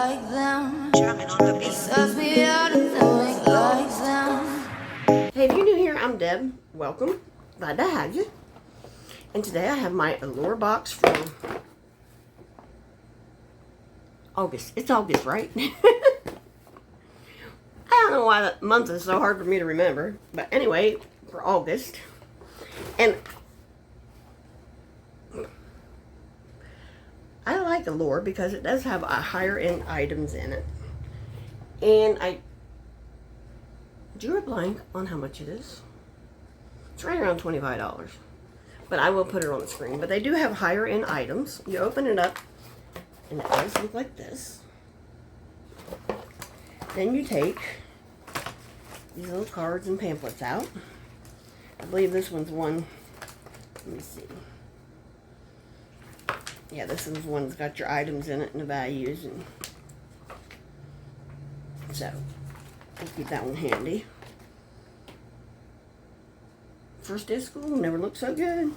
like them. It sucks me out of them like them. Hey, if you're new here, I'm Deb. Welcome. Glad to have you. And today I have my Allure box from August. It's August, right? I don't know why that month is so hard for me to remember. But anyway, for August. And I like Allure because it does have a higher end items in it. And I drew a blank on how much it is. It's right around $25. But I will put it on the screen. But they do have higher end items. You open it up and it does look like this. Then you take these little cards and pamphlets out. I believe this one's one. Let me see. Yeah, this one's one that's got your items in it and the values. And so, I'll keep that one handy. First day of school never looked so good.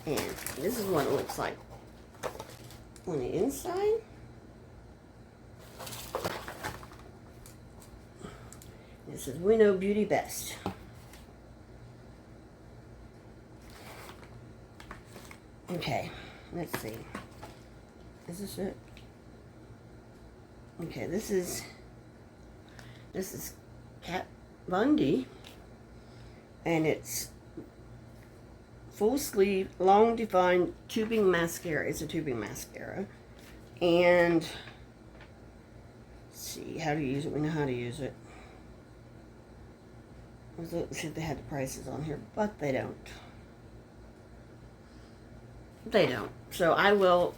And this is what it looks like on the inside. It says, "We know beauty best." Okay, let's see. Is this it? Okay, this is Kat Von D, and it's full sleeve, long defined tubing mascara. It's a tubing mascara, and let's see how to use it. We know how to use it. Let's see if they had the prices on here, but they don't. They don't. So I will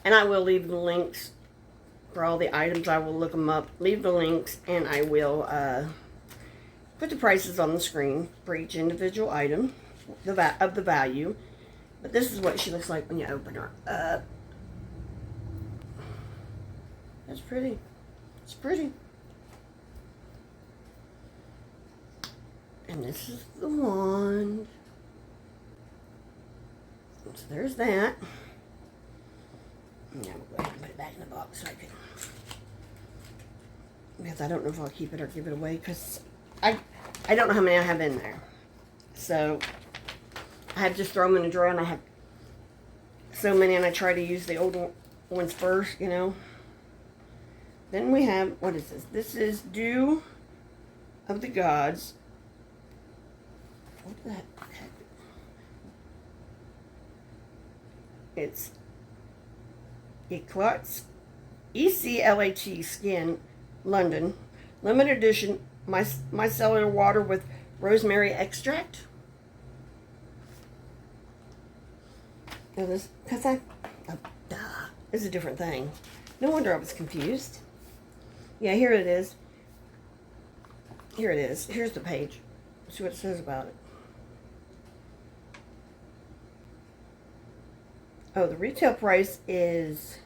leave the links for all the items. I will look them up, leave the links, and I will put the prices on the screen for each individual item of the value. But this is what she looks like when you open her up. That's pretty. It's pretty. And this is the wand. So there's that. Now we'll go ahead and put it back in the box so I can, because I don't know if I'll keep it or give it away, because I don't know how many I have in there. So I have just thrown them in a drawer, and I have so many, and I try to use the old ones first, you know. Then we have, what is this? This is Dew of the Gods. What the heck? It's ECLAT, ECLAT Skin, London, limited edition micellar water with rosemary extract. Now this, because it's a different thing. No wonder I was confused. Yeah, here it is. Here it is. Here's the page. Let's see what it says about it. Oh, the retail price is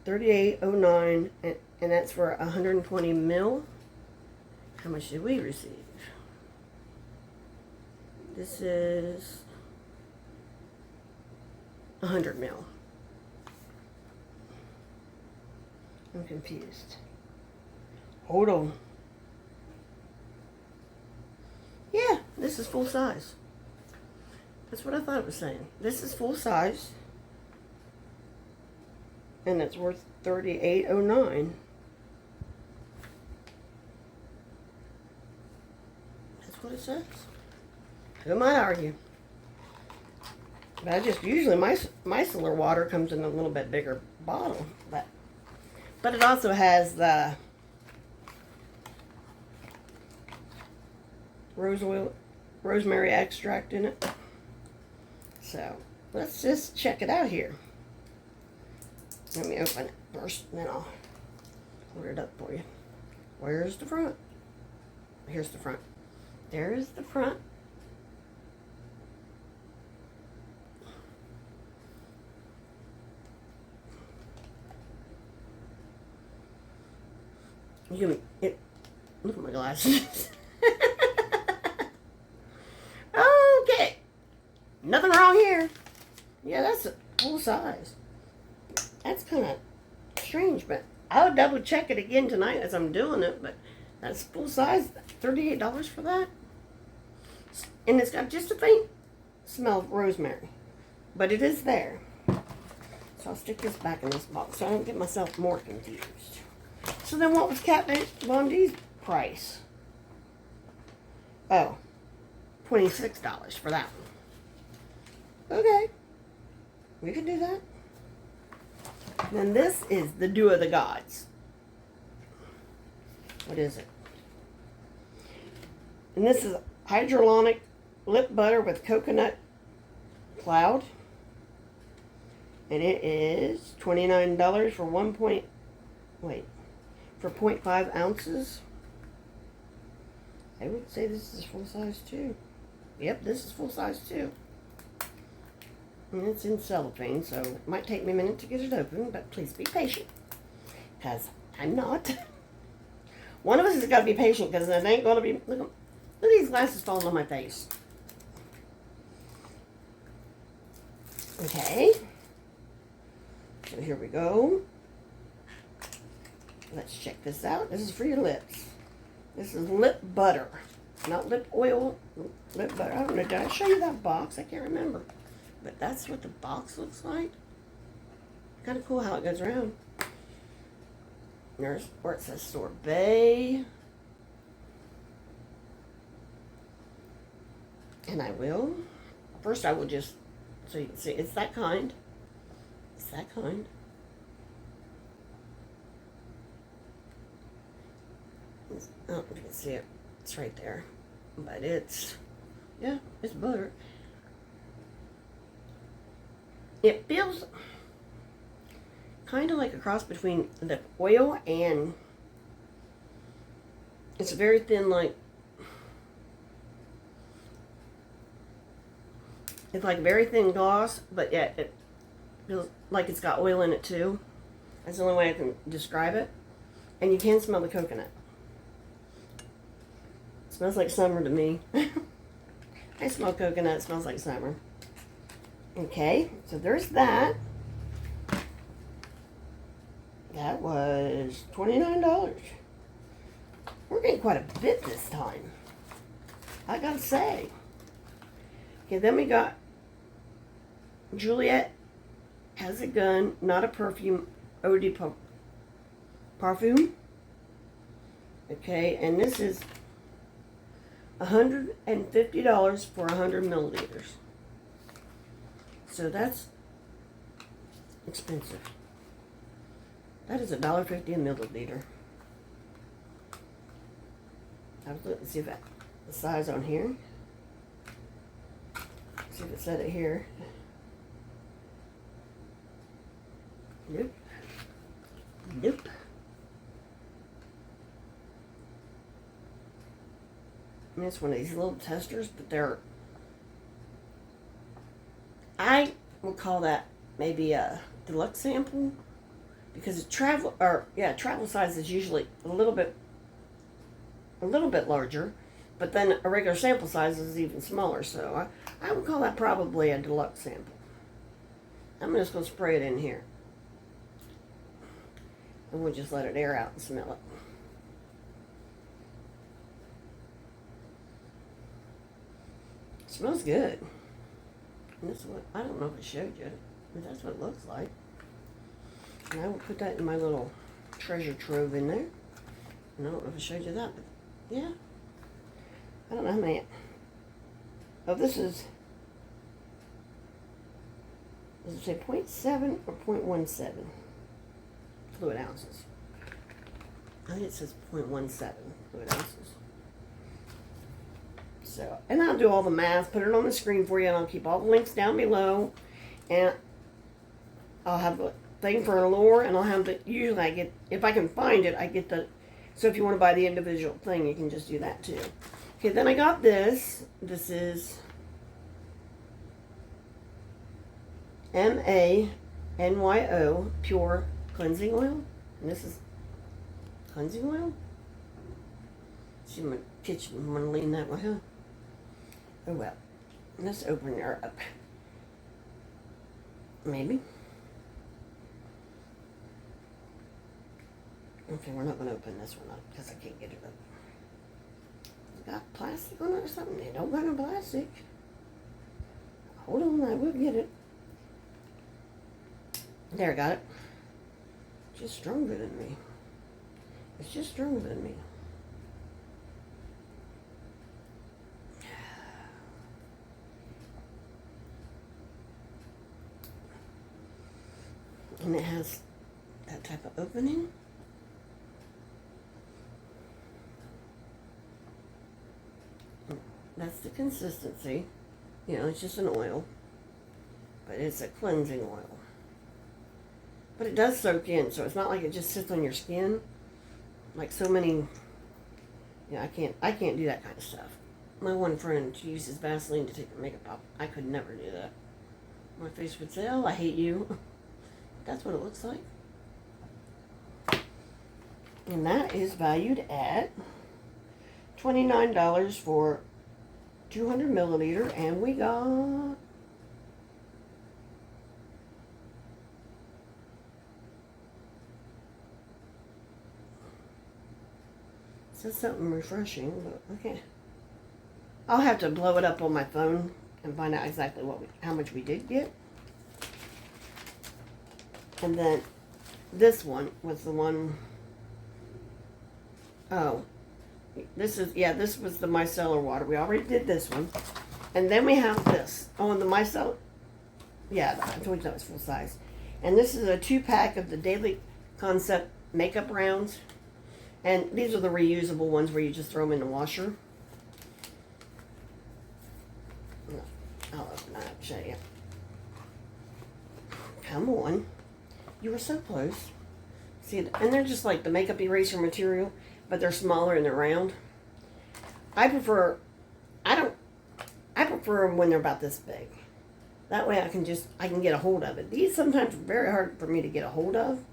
$38.09, and that's for 120 mil. How much did we receive? This is 100 mil. I'm confused. Hold on. Yeah, this is full size. That's what I thought it was saying. This is full size. And it's worth $38.09. That's what it says. Who am I to argue? But I just usually micellar water comes in a little bit bigger bottle. But it also has the rosemary extract in it. So, let's just check it out here. Let me open it first, and then I'll hold it up for you. Where's the front? Here's the front. There's the front. Look at my glasses. Okay. Nothing wrong here. Yeah, that's full size. That's kind of strange, but I'll double check it again tonight as I'm doing it, but that's full size, $38 for that. And it's got just a faint smell of rosemary, but it is there. So I'll stick this back in this box so I don't get myself more confused. So then what was Kat Von D's price? Oh, $26 for that one. Okay, we can do that. Then this is the Dew of the Gods. What is it? And this is hyaluronic lip butter with coconut cloud. And it is $29 for for 0.5 ounces. I would say this is full size too. Yep, this is full size too. And it's in cellophane, so it might take me a minute to get it open, but please be patient. Because I'm not. One of us has got to be patient, because it ain't going to be... Look at these glasses falling on my face. Okay. So here we go. Let's check this out. This is for your lips. This is lip butter. Not lip oil, lip butter. I don't know, did I show you that box? I can't remember. But that's what the box looks like. Kind of cool how it goes around. There's where it says Sorbet. And I will. First I will just, so you can see, it's that kind. It's that kind. I don't know if you can see it. It's right there. But it's, yeah, it's butter. It feels kind of like a cross between lip oil and it's very thin, like it's like very thin gloss, but yet it feels like it's got oil in it too. That's the only way I can describe it. And you can smell the coconut. It smells like summer to me. I smell coconut, it smells like summer. Okay, so there's that. That was $29. We're getting quite a bit this time, I gotta say. Okay, then we got Juliette Has a Gun, Not a Perfume, Eau de Parfum. Okay, and this is $150 for 100 milliliters. So that's expensive. That is $1.50 a milliliter. I was looking to see if that the size on here. See if it said it here. Nope. Nope. And it's one of these little testers, but they're, I would call that maybe a deluxe sample, because travel size is usually a little bit larger, but then a regular sample size is even smaller. So I would call that probably a deluxe sample. I'm just going to spray it in here, and we'll just let it air out and smell it. It smells good. And that's what, I don't know if I showed you, but that's what it looks like. And I will put that in my little treasure trove in there. And I don't know if I showed you that, but yeah. I don't know how many. Oh, this is, does it say 0.7 or 0.17 fluid ounces? I think it says 0.17 fluid ounces. So, and I'll do all the math, put it on the screen for you, and I'll keep all the links down below. And I'll have a thing for Allure, and I'll have the, usually I get, if I can find it, I get the, so if you want to buy the individual thing, you can just do that too. Okay, then I got this. This is MANYO Pure Cleansing Oil. And this is cleansing oil? See my kitchen, I'm going to lean that way, huh? Oh well. Let's open her up. Maybe. Okay, we're not going to open this one up because I can't get it up. It's got plastic on it or something. They don't got no plastic. Hold on, I will get it. There, I got it. Just stronger than me. It's just stronger than me. And it has that type of opening. That's the consistency. You know, it's just an oil. But it's a cleansing oil. But it does soak in, so it's not like it just sits on your skin. Like so many, I can't do that kind of stuff. My one friend, she uses Vaseline to take her makeup off. I could never do that. My face would say, "Oh, I hate you." That's what it looks like. And that is valued at $29 for 200 milliliter, and we got says something refreshing, but okay. I'll have to blow it up on my phone and find out exactly how much we did get. And then this one was the one. Oh, this was the micellar water. We already did this one. And then we have this. Oh, and the micellar. Yeah, I told you that was full size. And this is a 2-pack of the Daily Concept makeup rounds. And these are the reusable ones where you just throw them in the washer. I'll open that up, show you. Come on. You were so close. See, and they're just like the makeup eraser material, but they're smaller and they're round. I prefer them when they're about this big. That way I can get a hold of it. These sometimes are very hard for me to get a hold of.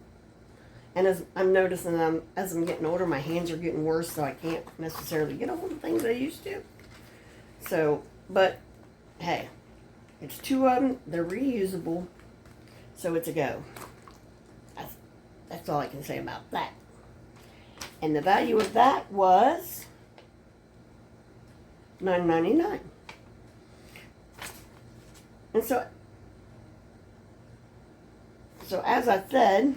And as I'm noticing as I'm getting older, my hands are getting worse, so I can't necessarily get a hold of things I used to. So, but hey, it's 2 of them. They're reusable, so it's a go. That's all I can say about that. And the value of that was $9.99. And so as I said,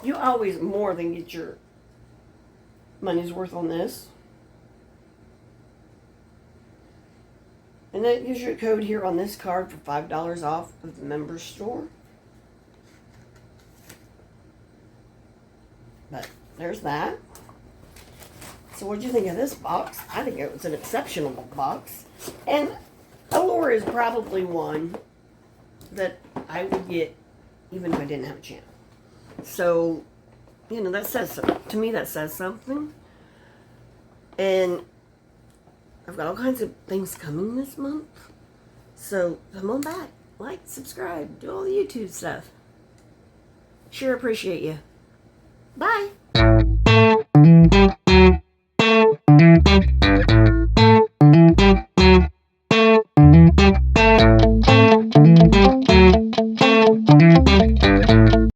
you always more than get your money's worth on this. And that gives you a code here on this card for $5 off of the member's store. But there's that. So what do you think of this box? I think it was an exceptional box. And Allure is probably one that I would get even if I didn't have a channel. So, that says something. To me, that says something. And I've got all kinds of things coming this month. So, come on back. Like, subscribe, do all the YouTube stuff. Sure appreciate you. Bye.